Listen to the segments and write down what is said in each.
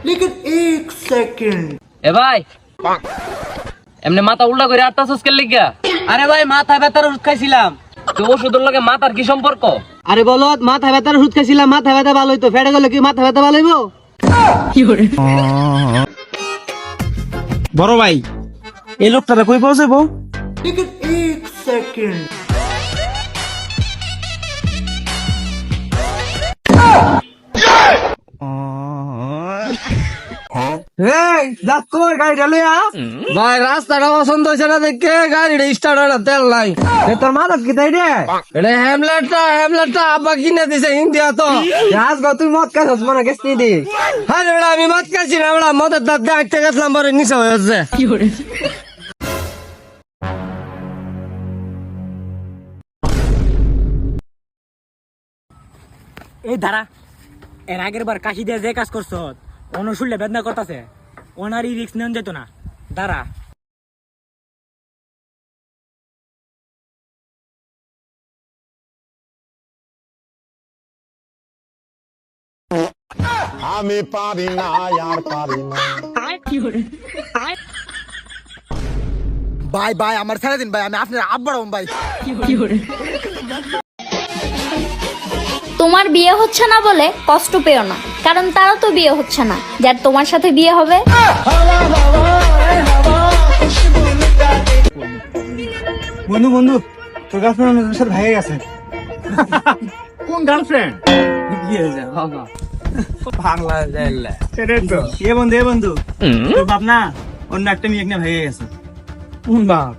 लेकिन एक सेकंड এ ভাই এমনি মাথা উল্টা করে আটটা সুস্কের লিগা। আরে ভাই মাথা ব্যথার ওষুধ খাইছিলাম। তো ওষুধের লগে মাথার কি সম্পর্ক? আরে বলো মাথা ব্যথার ওষুধ খাইছিলাম, মাথা ব্যথা ভালো হইতো, ফেটে গেলে কি মাথা ব্যথা ভালো হইব? বড় ভাই এই লোকটারে কই পাওয়া যাবো? लेकिन एक सेकंड ভাই রাস্তাটা পছন্দ হয়েছে না দেখে গাড়িটা স্টার্ট হয় না, তেল নাই। তোর মাদক কি তাই রে? এটা হ্যামলেটটা আব্বা কিনে দিছে ইন্ডিয়া তো। আজ তুই মদ খাইছিস মনে গেছি দি? হ্যাঁ বেড়া আমি মদ খাইছি না, বেড়া মদের দাঁত দেখতে গেছিলাম পরে নিচে হয়ে যাচ্ছে। এই ধারা এর আগের বার কাশি দিয়ে যে কাজ করছো অন্য শুনলে বেদনা করতেছে, ওনারই রিক্স নেন যেত না। দাঁড়া আমি পারি না আর পারি না। भाई भाई আমার ছেড়ে দিন ভাই, আমি আপনার আব্বার ভাই। তোমার বিয়ে হচ্ছে না বলে কষ্ট পেও না, কারণ তারা তো বিয়ে হচ্ছে না যার তোমার সাথে বিয়ে হবে। বন্ধু বন্ধু তোর গার্লফ্রেন্ড সাথে ভাইয়া গেছে। কোন গার্লফ্রেন্ড? বাংলা জাইলা সেটাই তো। এ বন্ধু তোর বাপ না অন্য একটা মেয়ে নিয়ে ভাইয়া গেছে। কোন বাপ?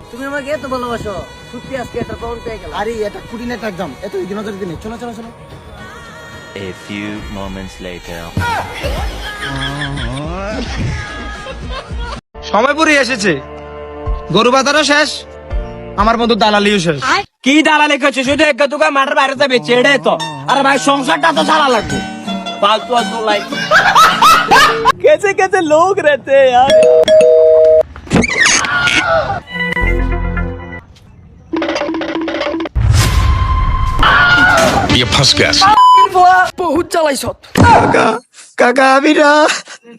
তুমি আমাকে এত ভালোবাসো, সত্যি আজকে একটা প্রমাণ পেয়ে গেলাম। আরে এটা কুটিন একটা এক্সাম, এত দিন নজর দিনে। চলো চলো চলো। A few moments later. সময় পুরিয়ে এসেছে, গরু বাজারও শেষ, আমার বন্ধু দালালিও শেষ। কি দালালি করছে? শুধু এক দোকান মাঠের বাইরে যাবে ছেড়ে তো। আরে ভাই সংসারটা তো চালা লাগবে। ফালতু ফালতু লাইক कैसे कैसे लोग रहते हैं यार। ये फंस गया। বহুত চালাইছ। কাকা আমি না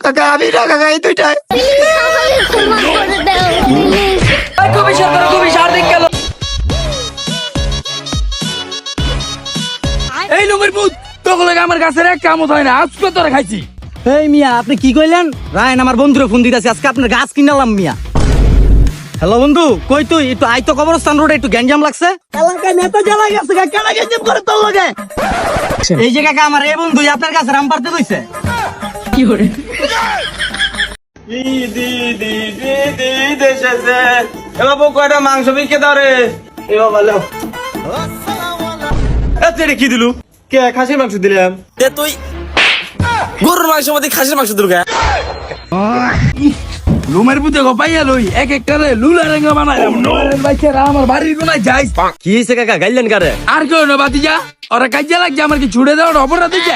কাকা এই দুইটাই খুবই সার্দিক গেল। এই নম্বর বুধ তখন আমার গাছের এক কামত হয় না, আজকে তোরা খাইছি। এই মিয়া আপনি কি কইলেন? রায়ন আমার বন্ধুরে ফোন দিতেছি, আজকে আপনার গাছ কিনালাম মিয়া। হ্যালো বন্ধু, কই তুই? একটু আইতো কবরস্থান রোডে একটু গ্যাঞ্জাম লাগছে। এলাকায় নেতা জ্বালা গেছে, কেন গ্যাঞ্জাম করে তোর লগে? এই যে কাকা আমার এই বন্ধু আপনার কাছে রাম পারতে কইছে। কি করে? এবার কয়টা মাংস বিকে দাও রে। এবার ভালো কি দিলু? কে খাসির মাংস দিলাম? তুই গরুর মাংস মধ্যে খাসির মাংস দুর্গা লুমের বুঝে পাইয়া লই এক একটা লুলা রেঙ্গা বানাইলাম। আমার বাড়ির কোনায় যাই। কি হয়েছে কাকা, গাইলেন কারে? আর কেউ না বাতিজা, ওরা কাজে লাগছে আমার কি ছুড়ে দেওয়ার অপরাধ হয়েছে?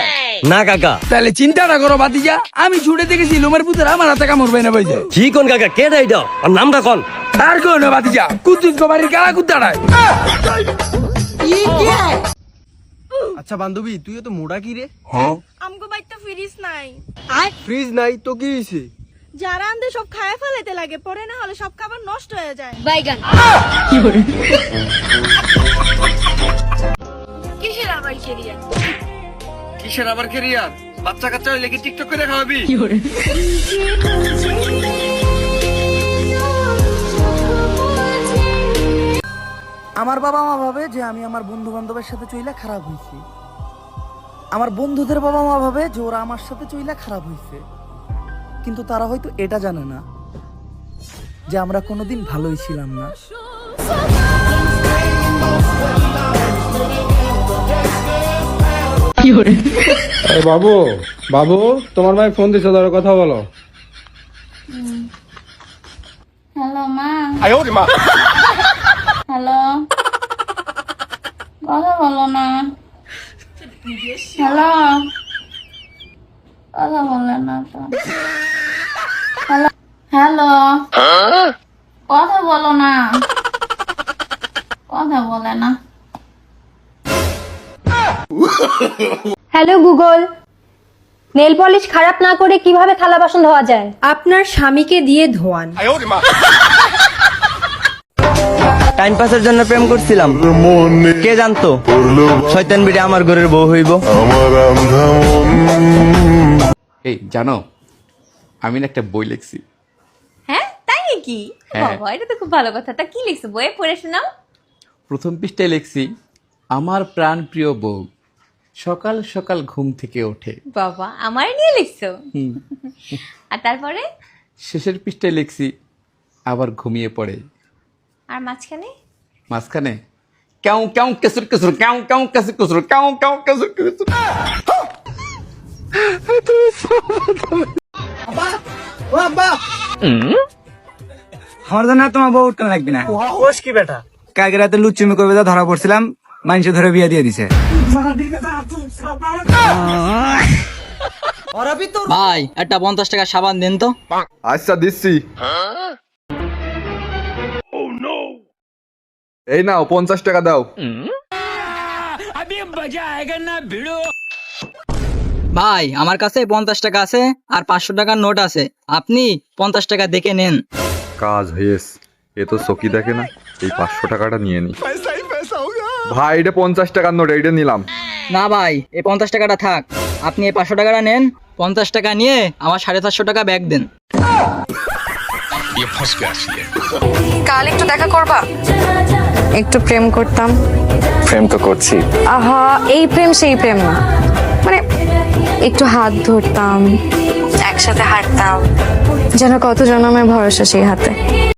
না কাকা। তাহলে চিন্তাটা করো বাতিজা, আমি ছুটে দেখেছি লুমের পুতের আমার হাতে কামড় না বইছে। কি কোন কাকা, কে দেয় এটা? আর নামটা কোন? আর কেউ না বাতিজা, কুতুস বাড়ির কালা কুত্তাটায়। আচ্ছা বান্ধবী তুইও তো মোড়া কি রে? আমগো বাইতে ফ্রিজ নাই। ফ্রিজ নাই তো কি হইছে? যারা আনতে সব খায় ফেলাইতে লাগে, পরে না হলে সব খাবার নষ্ট হয়ে যায়। বাইগান কিসের আবার কেরিয়ার? কিসের আবার কেরিয়ার? বাচ্চা কাচ্চা হইলে কি টিকটক করে খাওয়াবি? আমার বাবা মা ভাবে যে আমি আমার বন্ধু বান্ধবের সাথে চইলা খারাপ হইছি, আমার বন্ধুদের বাবা মা ভাবে যে ওরা আমার সাথে চইলা খারাপ হইছে, কিন্তু তারা হয়তো এটা জানে না যে আমরা কোনোদিন ভালোই ছিলাম না। এই বাবু বাবু তোমার ভাই ফোন দিছে, ধরো কথা বলো। হ্যালো মা হ্যালো কথা বলো না হ্যালো কথা বলে না তো হ্যালো হ্যালো কথা বলো না কথা বলে না হ্যালো গুগল, নেল পলিশ খারাপ না করে কিভাবে থালা বাসন ধোয়া যায়? আপনার স্বামীকে দিয়ে ধোয়ান। টাইম পাসের জন্য প্রেম করছিলাম, কে জানতো শয়তান বিড়ে আমার ঘরের বউ হইব। এই জানো আমি না একটা বই লিখছি। হ্যাঁ তাই নাকি? বাবা এটা তো খুব ভালো কথা। তা কি লিখছো বইয়ে, পড়ে শোনাও। প্রথম পৃষ্ঠায় লিখছি, আমার প্রাণ প্রিয় বউ সকাল সকাল ঘুম থেকে ওঠে। বাবা আমার নিয়ে লিখছো? আর তারপরে? শেষের পৃষ্ঠায় লিখছি, আবার ঘুমিয়ে পড়ে। আর মাঝখানে? মাঝখানে কেউ কেউ কেসুর কেসুর কেউ কেউ কেসুর কেসুর কেউ কেউ কেসুর কেসুর। আমার জন্য আর তোমার বউ উঠতে লাগবে না। কোষ কি বেটা? কালকে রাতে লুচ্চুমি করবে তো ধরা পড়ছিলাম, মানুষে ধরে বিয়ে দিয়ে দিছে। ভাই একটা 50 টাকা সাবান দেন তো। আচ্ছা দিচ্ছি। এই নাও 50 টাকা দাও। ভাই আমার কাছে 50 টাকা আছে আর 500 টাকার নোট আছে, আপনি 50 টাকা দেখে নেন। কাজ হয়েছে, এ তো চকি দেখে না, এই 500 টাকাটা নিয়ে নি। ভাই এটা 50 টাকার নোট, এইটা নিলাম। না ভাই এই 50 টাকাটা থাক, আপনি এই 500 টাকাটা নেন। 50 টাকা নিয়ে আমার 450 টাকা ব্যাগ দেন। কাল একটু দেখা করবা? একটু প্রেম করতাম। প্রেম তো করছি। আহা এই প্রেম সেই প্রেম না, মানে একটু হাত ধরতাম, একসাথে হাঁটতাম, যেন কত জন্মের ভরসা সেই হাতে।